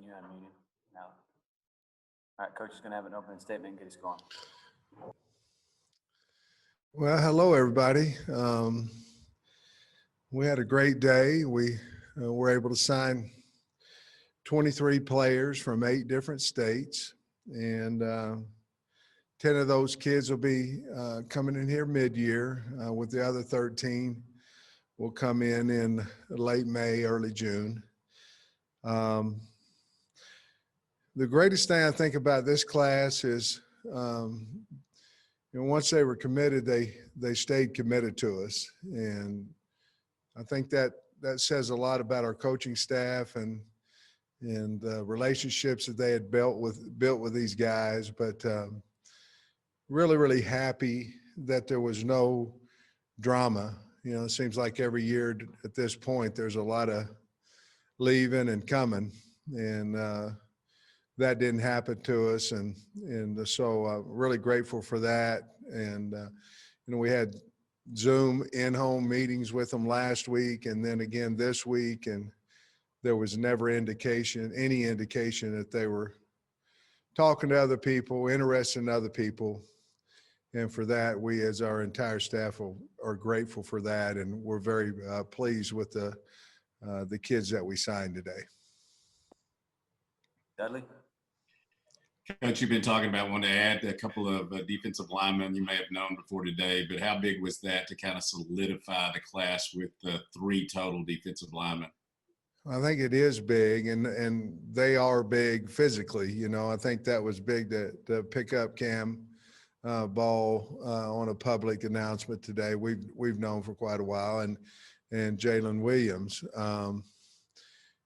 you unmuted. No. All right, Coach is going to have an opening statement and get us going. Well, hello, everybody. We had a great day. We were able to sign 23 players from 8 different states, and 10 of those kids will be coming in here mid-year, with the other 13 will come in late May, early June. The greatest thing I think about this class is, once they were committed, they stayed committed to us, and I think that says a lot about our coaching staff and the relationships that they had built with these guys. But really, really happy that there was no drama. It seems like every year at this point there's a lot of leaving and coming, and that didn't happen to us, and so really grateful for that. And we had Zoom in-home meetings with them last week, and then again this week, and there was never any indication that they were talking to other people, interested in other people. And for that, we as our entire staff are grateful for that, and we're very pleased with the kids that we signed today. Dudley? Coach, you've been talking about wanting to add a couple of defensive linemen you may have known before today, but how big was that to kind of solidify the class with 3 total defensive linemen? I think it is big, and they are big physically. I think that was big to pick up Cam Ball on a public announcement today. We've known for quite a while, and Jaylen Williams.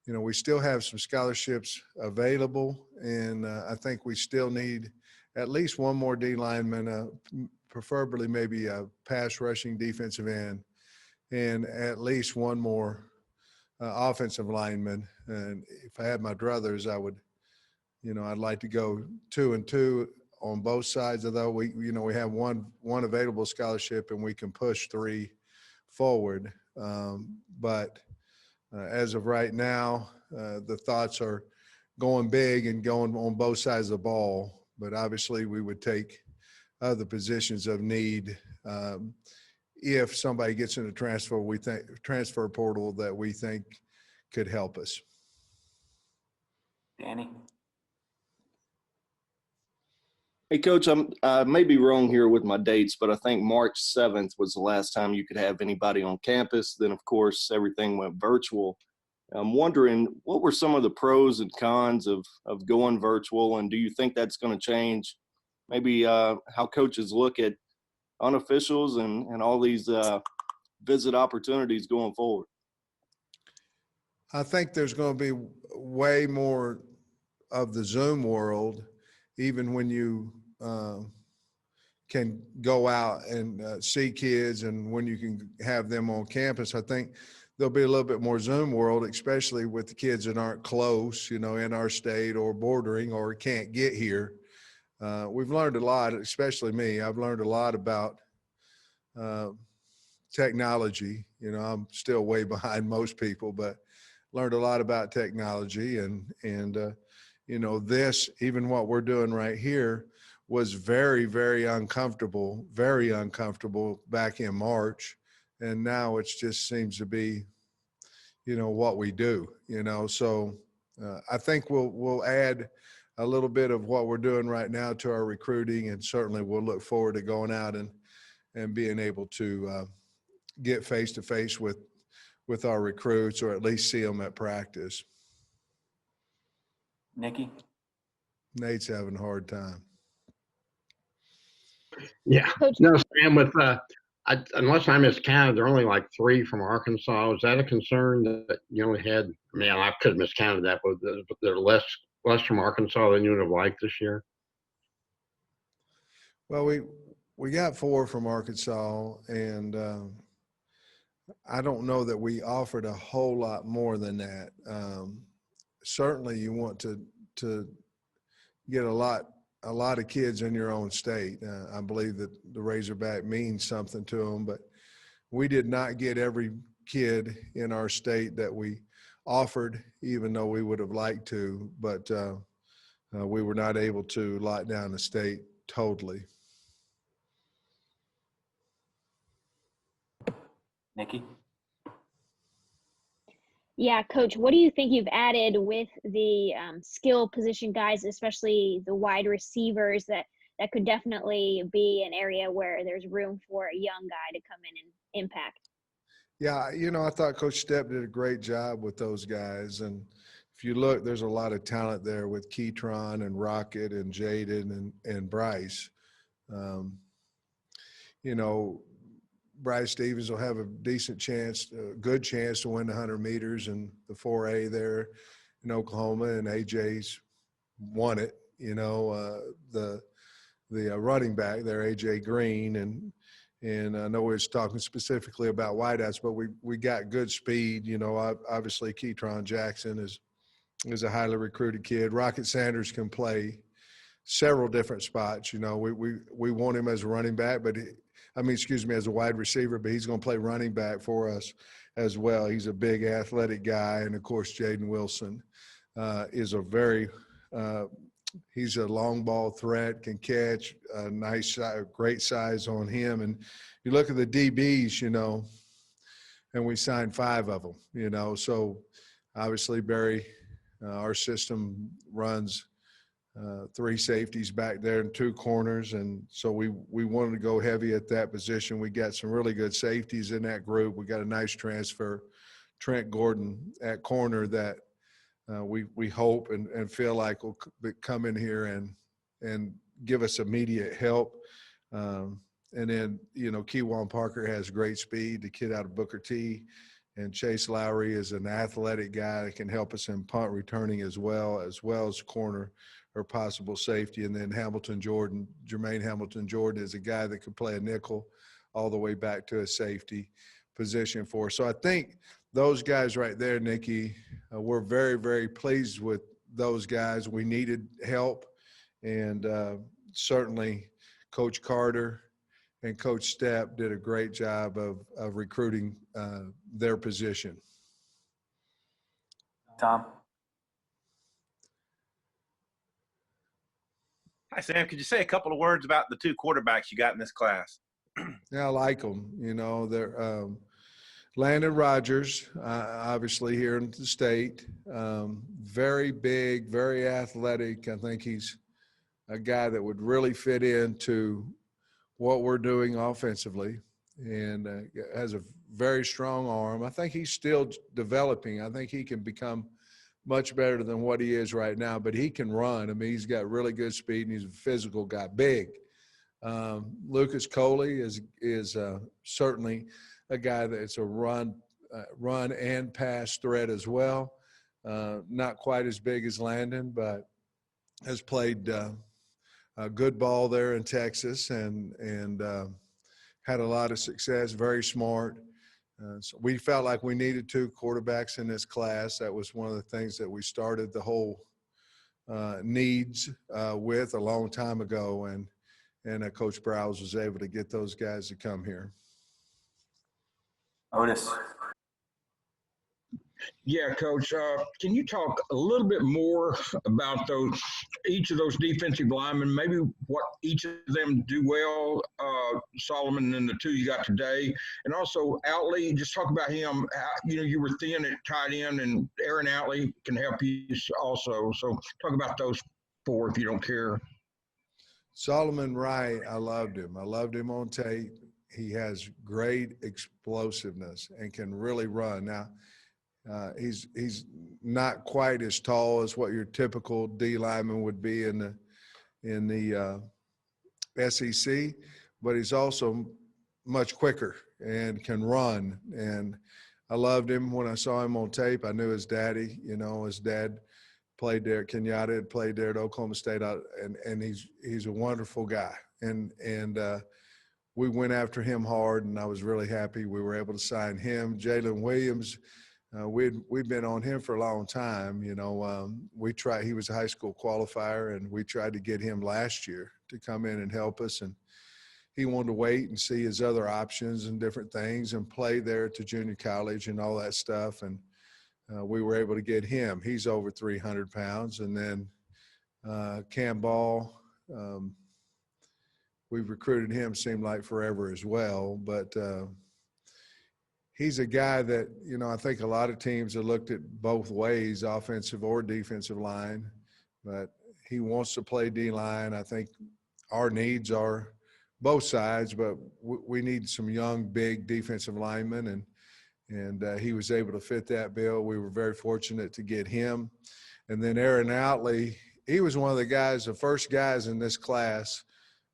We still have some scholarships available, and I think we still need at least one more D lineman, preferably maybe a pass rushing defensive end, and at least one more offensive lineman. And if I had my druthers, I would, I'd like to go 2 and 2 on both sides. Although we have one available scholarship and we can push 3 forward. But as of right now, the thoughts are going big and going on both sides of the ball. But obviously, we would take other positions of need if somebody gets in a transfer portal that we think could help us. Danny? Hey, Coach, I may be wrong here with my dates, but I think March 7th was the last time you could have anybody on campus. Then, of course, everything went virtual. I'm wondering, what were some of the pros and cons of going virtual, and do you think that's going to change maybe how coaches look at unofficials and all these visit opportunities going forward? I think there's going to be way more of the Zoom world, even when you can go out and see kids, and when you can have them on campus. I think there'll be a little bit more Zoom world, especially with the kids that aren't close, in our state or bordering or can't get here. We've learned a lot, especially me. I've learned a lot about technology. I'm still way behind most people, but learned a lot about technology, and this, even what we're doing right here, was very, very uncomfortable back in March. And now it just seems to be, what we do, So I think we'll add a little bit of what we're doing right now to our recruiting, and certainly we'll look forward to going out and being able to get face-to-face with our recruits, or at least see them at practice. Nikki? Nate's having a hard time. Yeah, no, Sam, unless I miscounted, there are only like 3 from Arkansas. Was that a concern that you only had? I mean, I could have miscounted that, but there are less from Arkansas than you would have liked this year? Well, we got 4 from Arkansas, and I don't know that we offered a whole lot more than that. Certainly you want to get a lot of kids in your own state. I believe that the Razorback means something to them, but we did not get every kid in our state that we offered, even though we would have liked to, but we were not able to lock down the state totally. Nikki? Yeah, Coach, what do you think you've added with the skill position guys, especially the wide receivers, that could definitely be an area where there's room for a young guy to come in and impact? Yeah, I thought Coach Stepp did a great job with those guys. And if you look, there's a lot of talent there with Keytron and Rocket and Jaden and Bryce. Bryce Stevens will have a decent chance, a good chance to win the 100 meters and the 4A there in Oklahoma, and AJ's won it. The running back there, AJ Green, and I know we was talking specifically about wideouts, but we got good speed. Obviously Keytron Jackson is a highly recruited kid. Rocket Sanders can play several different spots. We want him as a running back, as a wide receiver, but he's going to play running back for us as well. He's a big athletic guy. And of course, Jaden Wilson is he's a long ball threat, can catch, a nice, great size on him. And you look at the DBs, and we signed 5 of them, so obviously Barry, our system runs 3 safeties back there and 2 corners. And so we wanted to go heavy at that position. We got some really good safeties in that group. We got a nice transfer, Trent Gordon at corner, that we hope and feel like will come in here and give us immediate help. And then, Keywan Parker has great speed, the kid out of Booker T. And Chase Lowry is an athletic guy that can help us in punt returning as well as corner or possible safety. And then Jermaine Hamilton Jordan is a guy that could play a nickel all the way back to a safety position for us. So I think those guys right there, Nikki, we're very, very pleased with those guys. We needed help, and certainly Coach Carter and Coach Stepp did a great job of recruiting their position. Tom? Hi, Sam. Could you say a couple of words about the 2 quarterbacks you got in this class? Yeah, I like them. They're Landon Rogers, obviously here in the state, very big, very athletic. I think he's a guy that would really fit into what we're doing offensively, and has a very strong arm. I think he's still developing. I think he can become much better than what he is right now, but he can run. He's got really good speed, and he's a physical guy, big. Lucas Coley is certainly a guy that's a run and pass threat as well. Not quite as big as Landon, but has played a good ball there in Texas and had a lot of success, very smart. So we felt like we needed 2 quarterbacks in this class. That was one of the things that we started the whole needs with a long time ago, and Coach Browse was able to get those guys to come here. Otis? Yeah, Coach, can you talk a little bit more about each of those defensive linemen, maybe what each of them do well, Solomon and the 2 you got today, and also Outley, just talk about him. You were thin at tight end, and Aaron Outley can help you also. So talk about those 4 if you don't care. Solomon Wright, I loved him. I loved him on tape. He has great explosiveness and can really run. Now, he's not quite as tall as what your typical D lineman would be in the SEC, but he's also much quicker and can run. And I loved him when I saw him on tape. I knew his daddy. His dad played there at Kenyatta, had played there at Oklahoma State, and he's a wonderful guy. And we went after him hard, and I was really happy we were able to sign him. Jaylen Williams, we'd been on him for a long time. We tried. He was a high school qualifier, and we tried to get him last year to come in and help us. And he wanted to wait and see his other options and different things and play there at the junior college and all that stuff. And we were able to get him. He's over 300 pounds. And then Cam Ball, we've recruited him, seemed like forever as well. But he's a guy that, you know, I think a lot of teams have looked at both ways, offensive or defensive line. But he wants to play D-line. I think our needs are both sides, but we need some young, big defensive linemen, and he was able to fit that bill. We were very fortunate to get him. And then Aaron Outley, he was one of the guys, the first guys in this class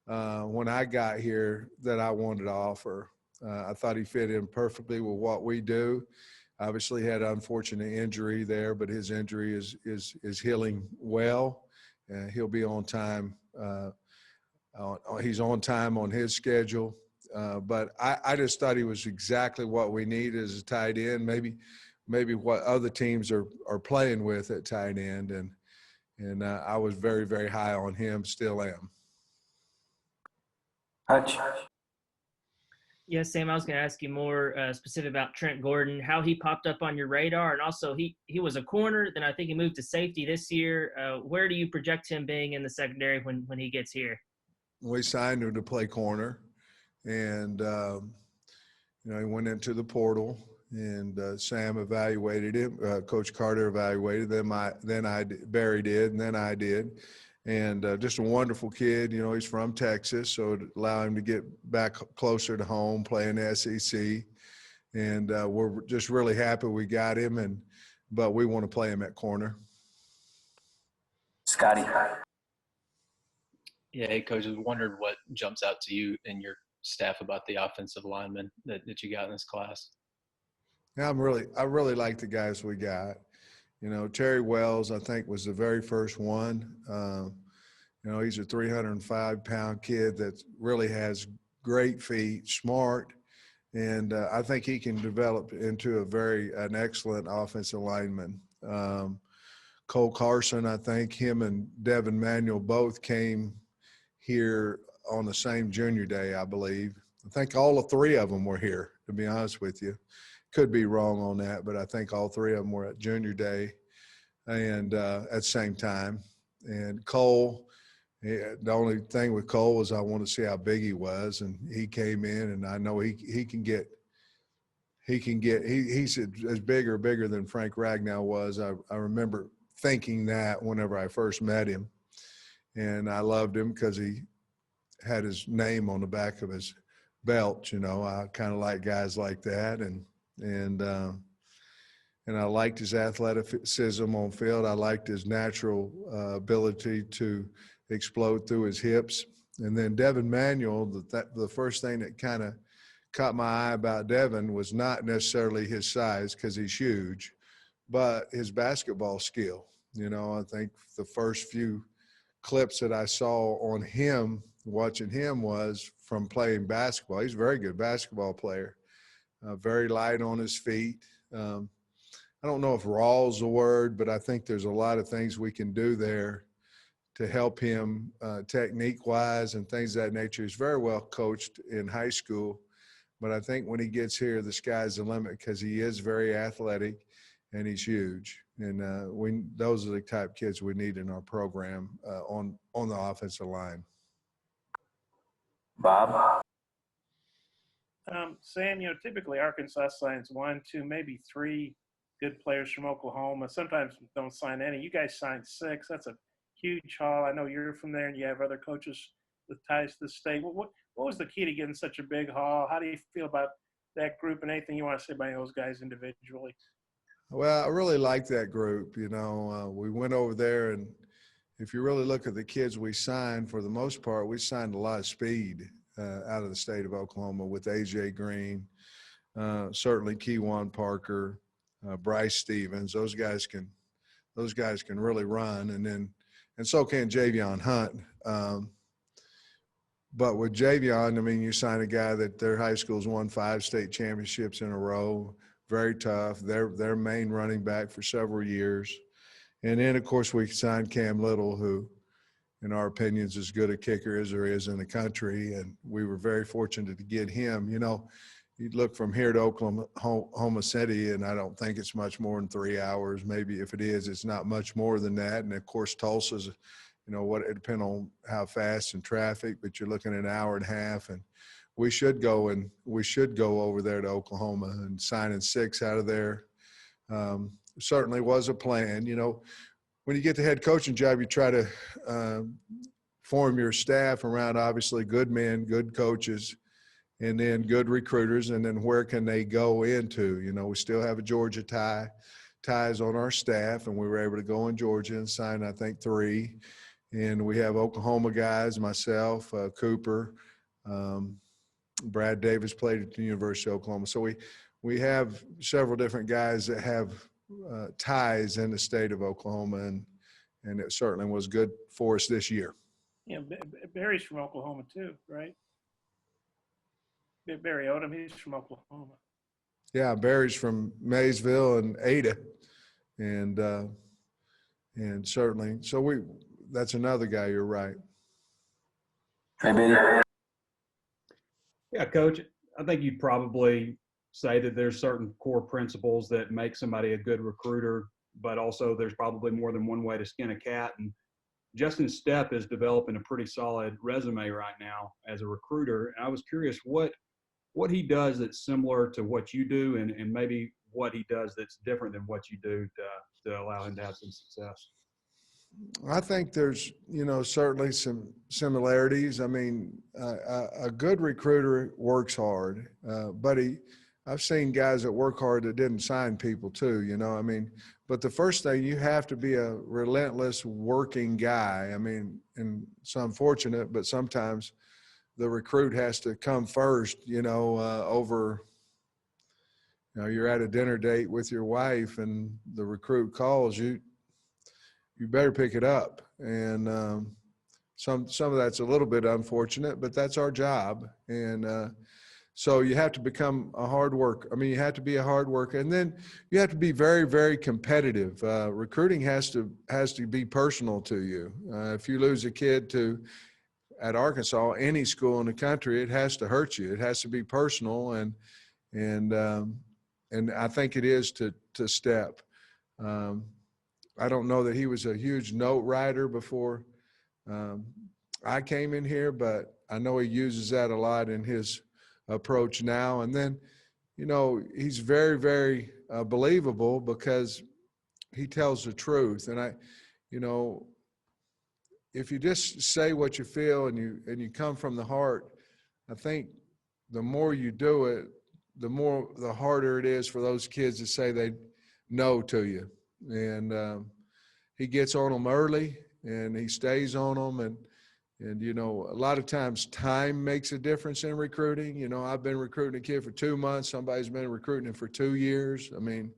when I got here that I wanted to offer. I thought he fit in perfectly with what we do. Obviously had an unfortunate injury there, but his injury is healing well. He'll be on time. He's on time on his schedule. But I just thought he was exactly what we need as a tight end, maybe what other teams are playing with at tight end. And I was very, very high on him, still am. Hutch. Yes, Sam, I was going to ask you more specific about Trent Gordon, how he popped up on your radar. And also he was a corner, then I think he moved to safety this year. Where do you project him being in the secondary when he gets here? We signed him to play corner, and you know, he went into the portal, and Sam evaluated him. Coach Carter evaluated them. Barry did, and then I did. And just a wonderful kid. You know, he's from Texas, so it allowed him to get back closer to home, playing the SEC. And we're just really happy we got him, but we want to play him at corner. Scotty. Yeah, hey, Coach, I was wondering what jumps out to you and your staff about the offensive linemen that you got in this class. Yeah, I really like the guys we got. You know, Terry Wells, I think, was the very first one. You know, he's a 305-pound kid that really has great feet, smart, and I think he can develop into an excellent offensive lineman. Cole Carson, I think him and Devin Manuel both came here on the same junior day, I believe. I think all three of them were here, to be honest with you. Could be wrong on that, but I think all three of them were at junior day and at the same time. And Cole, the only thing with Cole was I wanted to see how big he was, and he came in, and I know he's as bigger than Frank Ragnow was. I remember thinking that whenever I first met him, and I loved him because he had his name on the back of his belt. You know, I kind of like guys like that, and I liked his athleticism on field. I liked his natural ability to explode through his hips. And then Devin Manuel, the first thing that kind of caught my eye about Devin was not necessarily his size, because he's huge, but his basketball skill. You know, I think the first few clips that I saw on him, watching him, was from playing basketball. He's a very good basketball player, very light on his feet. I don't know if raw is the word, but I think there's a lot of things we can do there to help him technique-wise and things of that nature. He's very well coached in high school, but I think when he gets here, the sky's the limit, because he is very athletic and he's huge. And those are the type of kids we need in our program on the offensive line. Bob. Sam, you know, typically Arkansas signs 1, 2, maybe 3 good players from Oklahoma. Sometimes don't sign any. You guys signed 6. That's a huge haul. I know you're from there and you have other coaches with ties to the state. What was the key to getting such a big haul? How do you feel about that group, and anything you want to say about those guys individually? Well, I really like that group. You know, we went over there, and if you really look at the kids we signed, for the most part, we signed a lot of speed out of the state of Oklahoma with A.J. Green, certainly Keywan Parker, Bryce Stevens. Those guys can really run, and so can Javion Hunt. But with Javion, I mean, you sign a guy that their high school's won 5 state championships in a row, very tough. Their main running back for several years. And then, of course, we signed Cam Little, who, in our opinion, is as good a kicker as there is in the country. And we were very fortunate to get him. You know, you'd look from here to Oklahoma City, and I don't think it's much more than 3 hours. Maybe if it is, it's not much more than that. And of course, Tulsa's, it depends on how fast and traffic, but you're looking at an hour and a half. And we should go over there to Oklahoma and signing 6 out of there. Certainly was a plan. When you get the head coaching job, you try to form your staff around obviously good men, good coaches, and then good recruiters, and then where can they go into? We still have a Georgia ties on our staff, and we were able to go in Georgia and sign, I think, 3. And we have Oklahoma guys, myself, Cooper, Brad Davis played at the University of Oklahoma. So we have several different guys that have ties in the state of Oklahoma, and it certainly was good for us this year. Yeah, Barry's from Oklahoma too, right? Barry Odom, he's from Oklahoma. Yeah, Barry's from Maysville and Ada, and certainly, so that's another guy. You're right. Hey, Biddy. Yeah, Coach, I think you'd probably say that there's certain core principles that make somebody a good recruiter, but also there's probably more than one way to skin a cat. And Justin Stepp is developing a pretty solid resume right now as a recruiter. And I was curious what he does that's similar to what you do, and maybe what he does that's different than what you do to allow him to have some success. I think there's, certainly some similarities. I mean, a good recruiter works hard, but I've seen guys that work hard that didn't sign people too, but the first thing, you have to be a relentless working guy. I mean, and it's unfortunate, but sometimes the recruit has to come first, over, you're at a dinner date with your wife and the recruit calls you, you better pick it up. And some of that's a little bit unfortunate, but that's our job. And so you have to become a hard worker. I mean, you have to be a hard worker, and then you have to be very, very competitive. Recruiting has to be personal to you. If you lose a kid at Arkansas, any school in the country, it has to hurt you. It has to be personal, and I think it is to Stepp. I don't know that he was a huge note writer before I came in here, but I know he uses that a lot in his approach now. And then, he's very, very believable because he tells the truth. And if you just say what you feel and you come from the heart, I think the more you do it, the harder it is for those kids to say they no to you. And he gets on them early, and he stays on them. And a lot of times time makes a difference in recruiting. I've been recruiting a kid for 2 months. Somebody's been recruiting him for 2 years. I mean,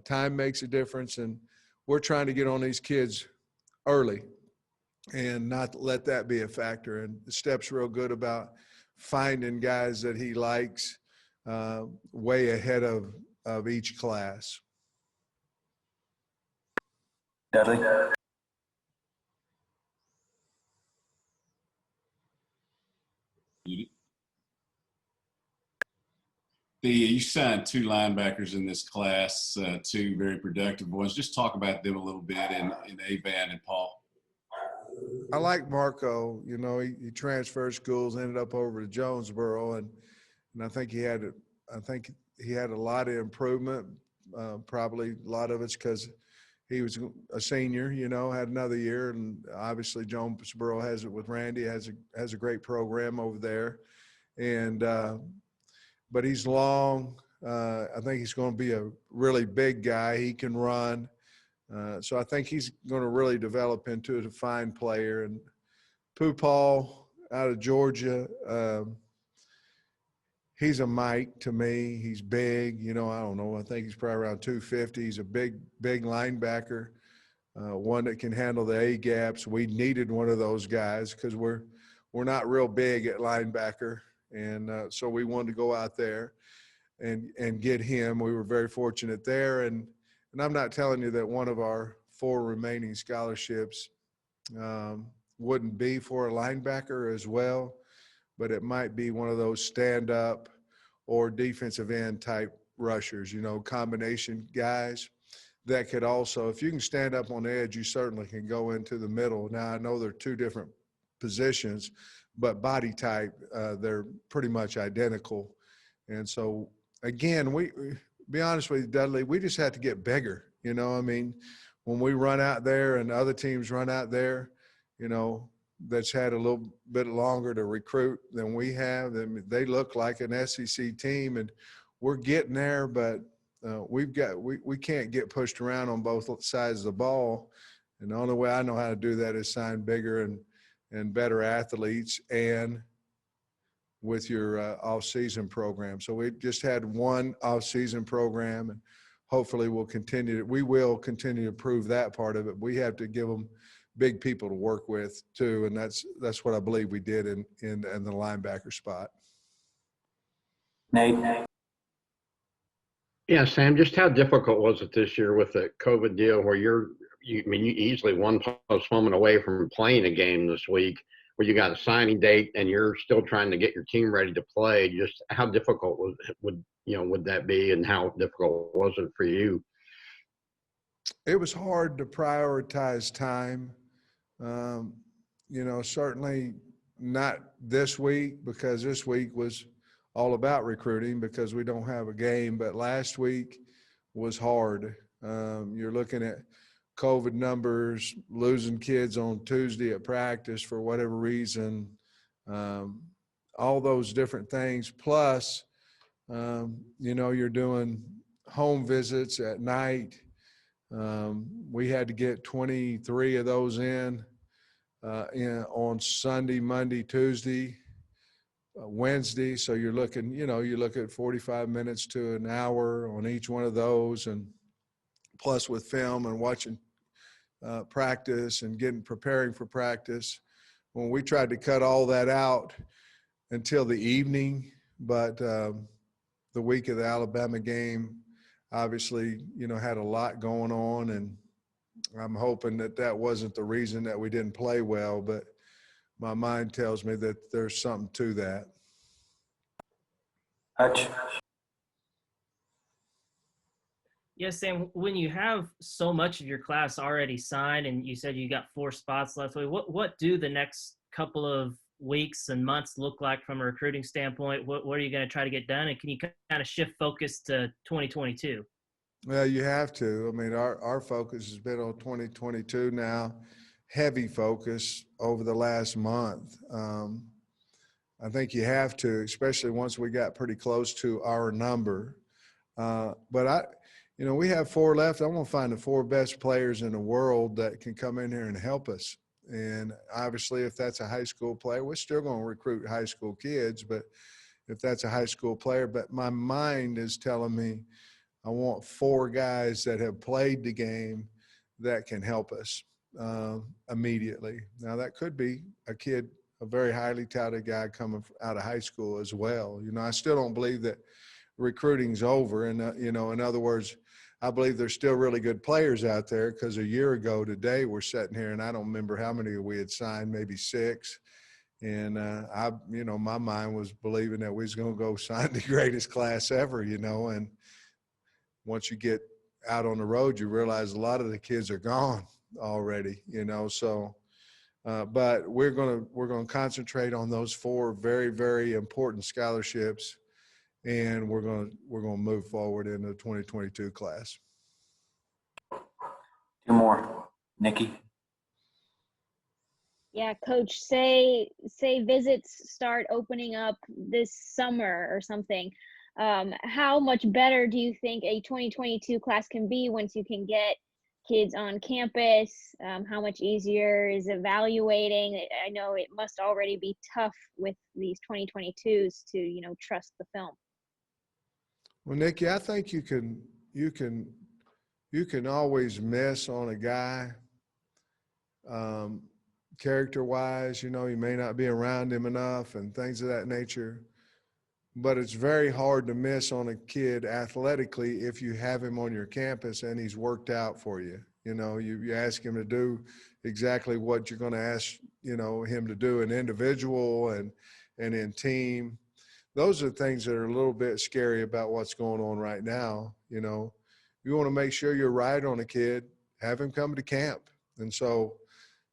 time makes a difference, and we're trying to get on these kids early and not let that be a factor. And Stepp's real good about finding guys that he likes way ahead of each class. Dudley. You signed 2 linebackers in this class, 2 very productive ones. Just talk about them a little bit in Avan and Paul. I like Marco. He transferred schools, ended up over to Jonesboro, and I think he had a lot of improvement. Probably a lot of it's because he was a senior, had another year, and obviously Jonesboro has it with Randy, has a great program over there, and but he's long. I think he's going to be a really big guy. He can run. So I think he's going to really develop into a fine player. And Paul out of Georgia, he's a Mike to me. He's big. I don't know. I think he's probably around 250. He's a big linebacker, one that can handle the A gaps. We needed one of those guys because we're not real big at linebacker. And so we wanted to go out there and get him. We were very fortunate there. And I'm not telling you that one of our 4 remaining scholarships wouldn't be for a linebacker as well, but it might be one of those stand-up or defensive end type rushers, you know, combination guys that could also, if you can stand up on the edge, you certainly can go into the middle. Now, I know they're two different positions, but body type, they're pretty much identical. And so, again, be honest with you, Dudley, we just had to get bigger. You know, I mean, when we run out there and other teams run out there, you know, that's had a little bit longer to recruit than we have, then they look like an SEC team, and we're getting there, but we can't get pushed around on both sides of the ball. And the only way I know how to do that is sign bigger and better athletes and with your off-season program. So we just had one off-season program, and hopefully we will continue to prove that part of it. We have to give them big people to work with too, and that's what I believe we did in the linebacker spot. Nate. Yeah, Sam, just how difficult was it this year with the COVID deal where you easily one postponement away from playing a game this week, where you got a signing date and you're still trying to get your team ready to play? Just how difficult would that be, and how difficult was it for you? It was hard to prioritize time. You know, certainly not this week, because this week was all about recruiting because we don't have a game, but last week was hard. You're looking at COVID numbers, losing kids on Tuesday at practice for whatever reason, all those different things. Plus, you know, you're doing home visits at night. We had to get 23 of those in on Sunday, Monday, Tuesday, Wednesday. So you're looking, you know, you look at 45 minutes to an hour on each one of those, and plus with film and watching practice and preparing for practice. When we tried to cut all that out until the evening, but the week of the Alabama game, obviously, you know, had a lot going on, and I'm hoping that wasn't the reason that we didn't play well, but my mind tells me that there's something to that. Hutch. Yes, Sam, when you have so much of your class already signed and you said you got 4 spots left, what do the next couple of weeks and months look like from a recruiting standpoint? What are you going to try to get done? And can you kind of shift focus to 2022? Well, you have to. I mean, our focus has been on 2022 now, heavy focus over the last month. I think you have to, especially once we got pretty close to our number. But you know, we have 4 left. I'm going to find the 4 best players in the world that can come in here and help us. And obviously, if that's a high school player, we're still going to recruit high school kids. But if that's a high school player, but my mind is telling me I want 4 guys that have played the game that can help us immediately. Now, that could be a kid, a very highly touted guy coming out of high school as well. You know, I still don't believe that recruiting's over. And, you know, in other words, I believe there's still really good players out there, because a year ago today we're sitting here and I don't remember how many we had signed, maybe 6. And you know, my mind was believing that we was going to go sign the greatest class ever, you know, and once you get out on the road, you realize a lot of the kids are gone already, you know, so but we're going to concentrate on those 4 very, very important scholarships, and we're going to move forward in the 2022 class. 2 more. Nikki. Yeah, Coach, say visits start opening up this summer or something. How much better do you think a 2022 class can be once you can get kids on campus? How much easier is evaluating? I know it must already be tough with these 2022s to, you know, trust the film. Well, Nikki, I think you can always miss on a guy. Character-wise, you know, you may not be around him enough and things of that nature. But it's very hard to miss on a kid athletically if you have him on your campus and he's worked out for you. You know, you ask him to do exactly what you're going to ask, you know, him to do in individual and in team. those are things that are a little bit scary about what's going on right now. You know, you want to make sure you're right on a kid, have him come to camp. And so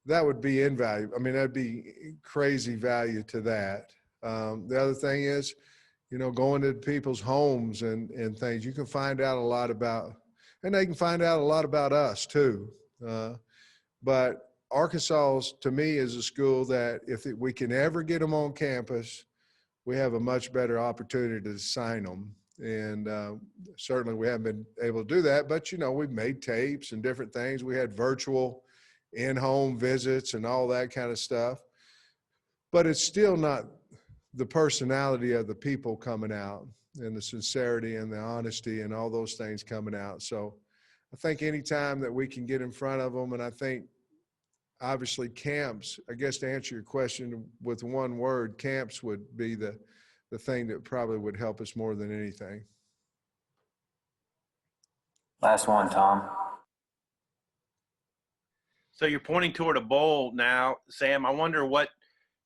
that would be invaluable. I mean, that'd be crazy value to that. The other thing is, you know, going to people's homes and things, you can find out a lot about, and they can find out a lot about us too. But Arkansas, to me, is a school that if we can ever get them on campus, we have a much better opportunity to sign them. And certainly we haven't been able to do that, but, you know, we've made tapes and different things. We had virtual in-home visits and all that kind of stuff. But it's still not the personality of the people coming out and the sincerity and the honesty and all those things coming out. So I think anytime that we can get in front of them, and I think obviously camps, I guess to answer your question with one word, camps would be the thing that probably would help us more than anything. Last one, Tom. So you're pointing toward a bowl now, Sam. I wonder what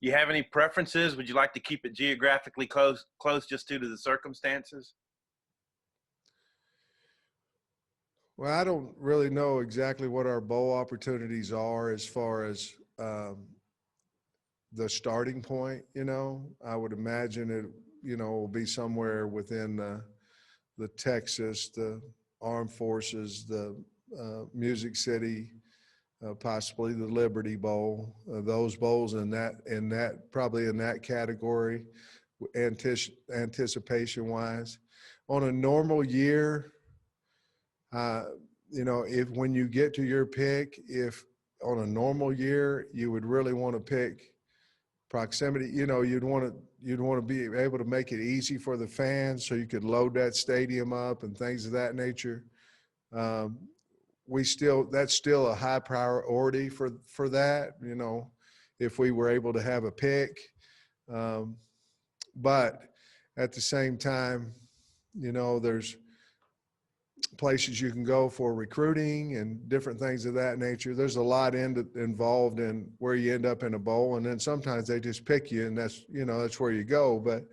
you have any preferences? Would you like to keep it geographically close just due to the circumstances? Well, I don't really know exactly what our bowl opportunities are as far as the starting point. You know, I would imagine it, you know, will be somewhere within the Texas, the Armed Forces, the Music City, possibly the Liberty Bowl, those bowls in that probably in that category, anticipation wise. On a normal year, you know, when you get to your pick, if on a normal year, you would really want to pick proximity, you know, you'd want to be able to make it easy for the fans so you could load that stadium up and things of that nature. That's still a high priority for that, you know, if we were able to have a pick. But at the same time, you know, there's places you can go for recruiting and different things of that nature. There's a lot involved in where you end up in a bowl, and then sometimes they just pick you, and that's, you know, that's where you go. But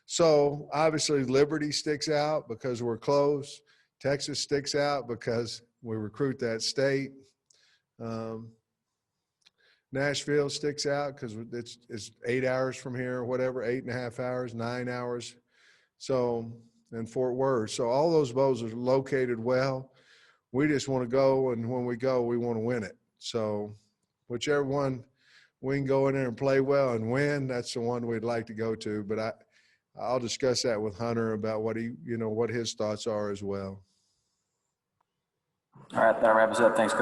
so obviously Liberty sticks out because we're close. Texas sticks out because we recruit that state. Nashville sticks out because it's 8 hours from here, or whatever, 8.5 hours, 9 hours. So, and Fort Worth. So all those bowls are located well. We just want to go, and when we go, we want to win it. So whichever one we can go in there and play well and win, that's the one we'd like to go to. But I'll discuss that with Hunter about what what his thoughts are as well. All right, that wraps us up. Thanks, Coach.